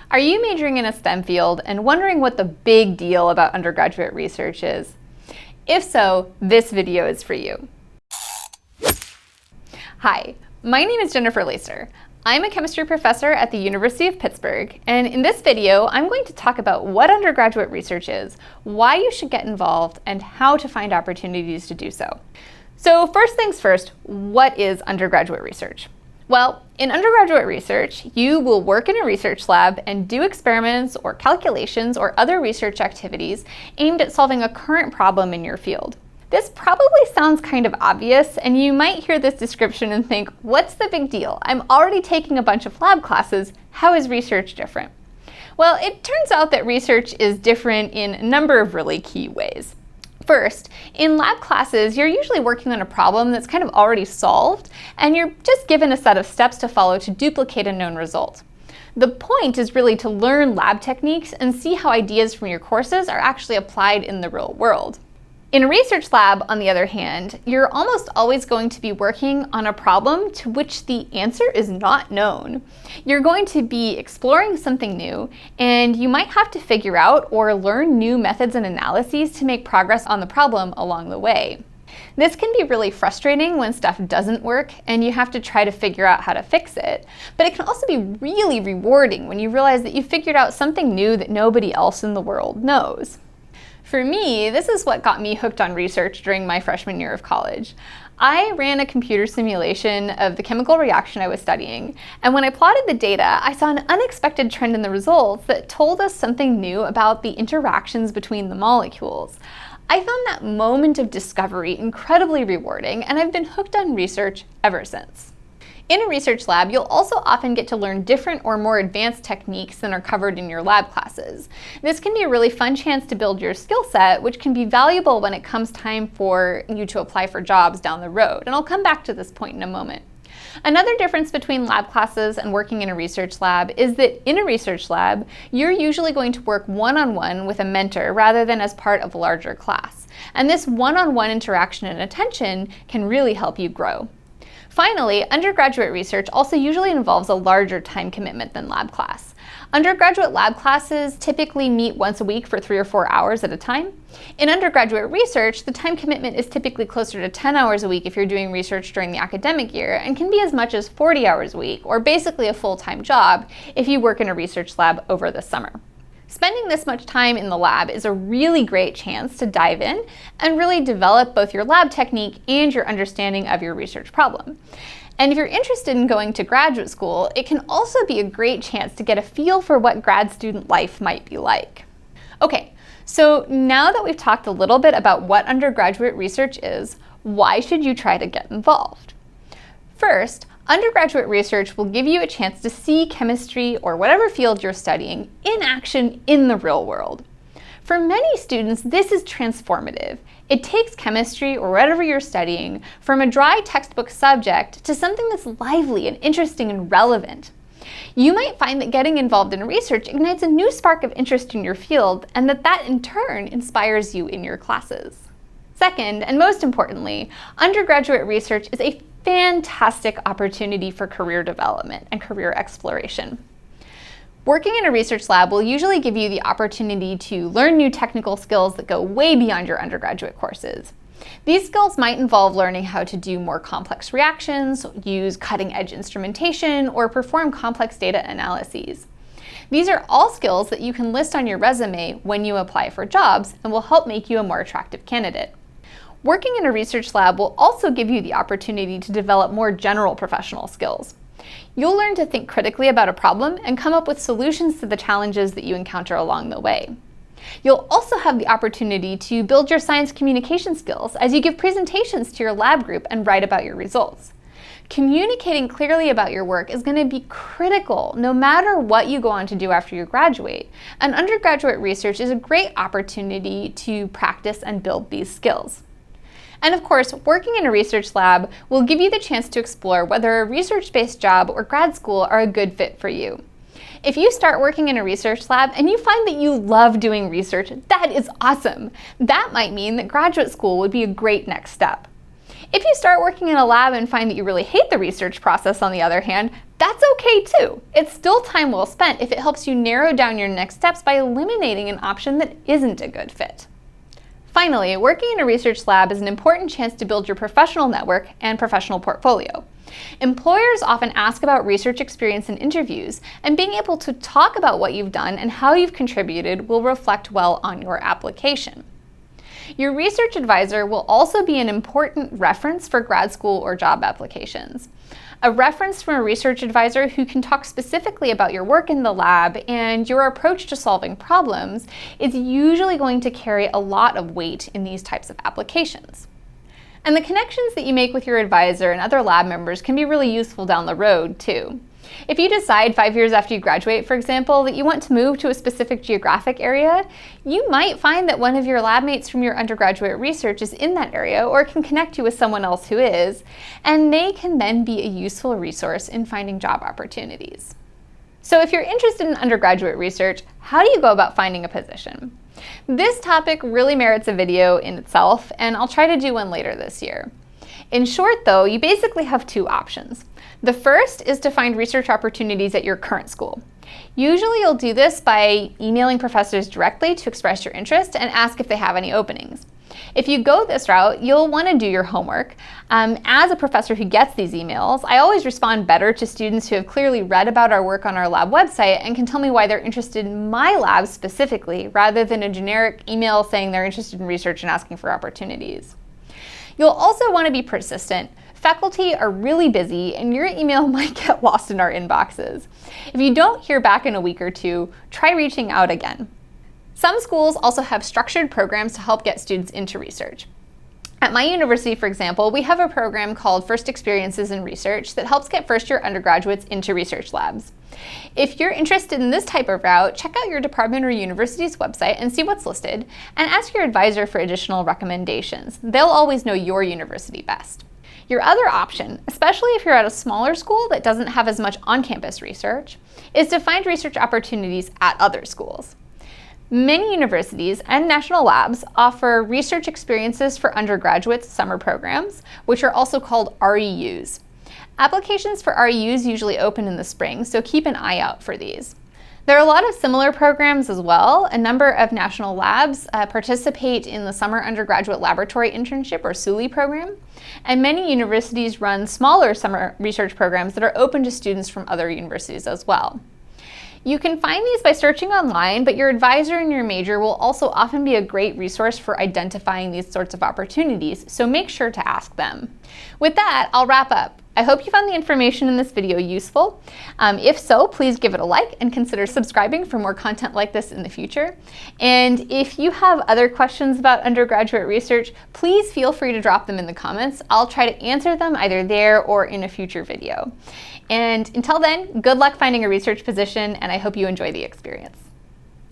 Are you majoring in a STEM field and wondering what the big deal about undergraduate research is? If so, this video is for you. Hi, my name is Jennifer Lacer. I'm a chemistry professor at the University of Pittsburgh, and in this video, I'm going to talk about what undergraduate research is, why you should get involved, and how to find opportunities to do so. So first things first, what is undergraduate research? Well, in undergraduate research, you will work in a research lab and do experiments or calculations or other research activities aimed at solving a current problem in your field. This probably sounds kind of obvious, and you might hear this description and think, what's the big deal? I'm already taking a bunch of lab classes. How is research different? Well, it turns out that research is different in a number of really key ways. First, in lab classes, you're usually working on a problem that's kind of already solved, and you're just given a set of steps to follow to duplicate a known result. The point is really to learn lab techniques and see how ideas from your courses are actually applied in the real world. In a research lab, on the other hand, you're almost always going to be working on a problem to which the answer is not known. You're going to be exploring something new, and you might have to figure out or learn new methods and analyses to make progress on the problem along the way. This can be really frustrating when stuff doesn't work and you have to try to figure out how to fix it, but it can also be really rewarding when you realize that you figured out something new that nobody else in the world knows. For me, this is what got me hooked on research during my freshman year of college. I ran a computer simulation of the chemical reaction I was studying, and when I plotted the data, I saw an unexpected trend in the results that told us something new about the interactions between the molecules. I found that moment of discovery incredibly rewarding, and I've been hooked on research ever since. In a research lab, you'll also often get to learn different or more advanced techniques than are covered in your lab classes. This can be a really fun chance to build your skill set, which can be valuable when it comes time for you to apply for jobs down the road, and I'll come back to this point in a moment. Another difference between lab classes and working in a research lab is that in a research lab, you're usually going to work one-on-one with a mentor rather than as part of a larger class. And this one-on-one interaction and attention can really help you grow. Finally, undergraduate research also usually involves a larger time commitment than lab class. Undergraduate lab classes typically meet once a week for 3 or 4 hours at a time. In undergraduate research, the time commitment is typically closer to 10 hours a week if you're doing research during the academic year, and can be as much as 40 hours a week, or basically a full-time job if you work in a research lab over the summer. Spending this much time in the lab is a really great chance to dive in and really develop both your lab technique and your understanding of your research problem. And if you're interested in going to graduate school, it can also be a great chance to get a feel for what grad student life might be like. Okay, so now that we've talked a little bit about what undergraduate research is, why should you try to get involved? First, undergraduate research will give you a chance to see chemistry or whatever field you're studying in action in the real world. For many students, this is transformative. It takes chemistry or whatever you're studying from a dry textbook subject to something that's lively and interesting and relevant. You might find that getting involved in research ignites a new spark of interest in your field, and that in turn inspires you in your classes. Second, and most importantly, undergraduate research is a fantastic opportunity for career development and career exploration. Working in a research lab will usually give you the opportunity to learn new technical skills that go way beyond your undergraduate courses. These skills might involve learning how to do more complex reactions, use cutting-edge instrumentation, or perform complex data analyses. These are all skills that you can list on your resume when you apply for jobs and will help make you a more attractive candidate. Working in a research lab will also give you the opportunity to develop more general professional skills. You'll learn to think critically about a problem and come up with solutions to the challenges that you encounter along the way. You'll also have the opportunity to build your science communication skills as you give presentations to your lab group and write about your results. Communicating clearly about your work is going to be critical no matter what you go on to do after you graduate, and undergraduate research is a great opportunity to practice and build these skills. And of course, working in a research lab will give you the chance to explore whether a research-based job or grad school are a good fit for you. If you start working in a research lab and you find that you love doing research, that is awesome. That might mean that graduate school would be a great next step. If you start working in a lab and find that you really hate the research process, on the other hand, That's okay too. It's still time well spent if it helps you narrow down your next steps by eliminating an option that isn't a good fit. Finally, working in a research lab is an important chance to build your professional network and professional portfolio. Employers often ask about research experience in interviews, and being able to talk about what you've done and how you've contributed will reflect well on your application. Your research advisor will also be an important reference for grad school or job applications. A reference from a research advisor who can talk specifically about your work in the lab and your approach to solving problems is usually going to carry a lot of weight in these types of applications. And the connections that you make with your advisor and other lab members can be really useful down the road too. If you decide 5 years after you graduate, for example, that you want to move to a specific geographic area, you might find that one of your lab mates from your undergraduate research is in that area or can connect you with someone else who is, and they can then be a useful resource in finding job opportunities. So if you're interested in undergraduate research, how do you go about finding a position? This topic really merits a video in itself, and I'll try to do one later this year. In short though, you basically have two options. The first is to find research opportunities at your current school. Usually you'll do this by emailing professors directly to express your interest and ask if they have any openings. If you go this route, you'll want to do your homework. As a professor who gets these emails, I always respond better to students who have clearly read about our work on our lab website and can tell me why they're interested in my lab specifically, rather than a generic email saying they're interested in research and asking for opportunities. You'll also want to be persistent. Faculty are really busy and your email might get lost in our inboxes. If you don't hear back in a week or two, try reaching out again. Some schools also have structured programs to help get students into research. At my university, for example, we have a program called First Experiences in Research that helps get first-year undergraduates into research labs. If you're interested in this type of route, check out your department or university's website and see what's listed, and ask your advisor for additional recommendations. They'll always know your university best. Your other option, especially if you're at a smaller school that doesn't have as much on-campus research, is to find research opportunities at other schools. Many universities and national labs offer research experiences for undergraduates summer programs, which are also called REUs. Applications for REUs usually open in the spring, so keep an eye out for these. There are a lot of similar programs as well. A number of national labs participate in the Summer Undergraduate Laboratory Internship, or SULI program, and many universities run smaller summer research programs that are open to students from other universities as well. You can find these by searching online, but your advisor in your major will also often be a great resource for identifying these sorts of opportunities, so make sure to ask them. With that, I'll wrap up. I hope you found the information in this video useful. If so, please give it a like and consider subscribing for more content like this in the future. And if you have other questions about undergraduate research, please feel free to drop them in the comments. I'll try to answer them either there or in a future video. And until then, good luck finding a research position, and I hope you enjoy the experience.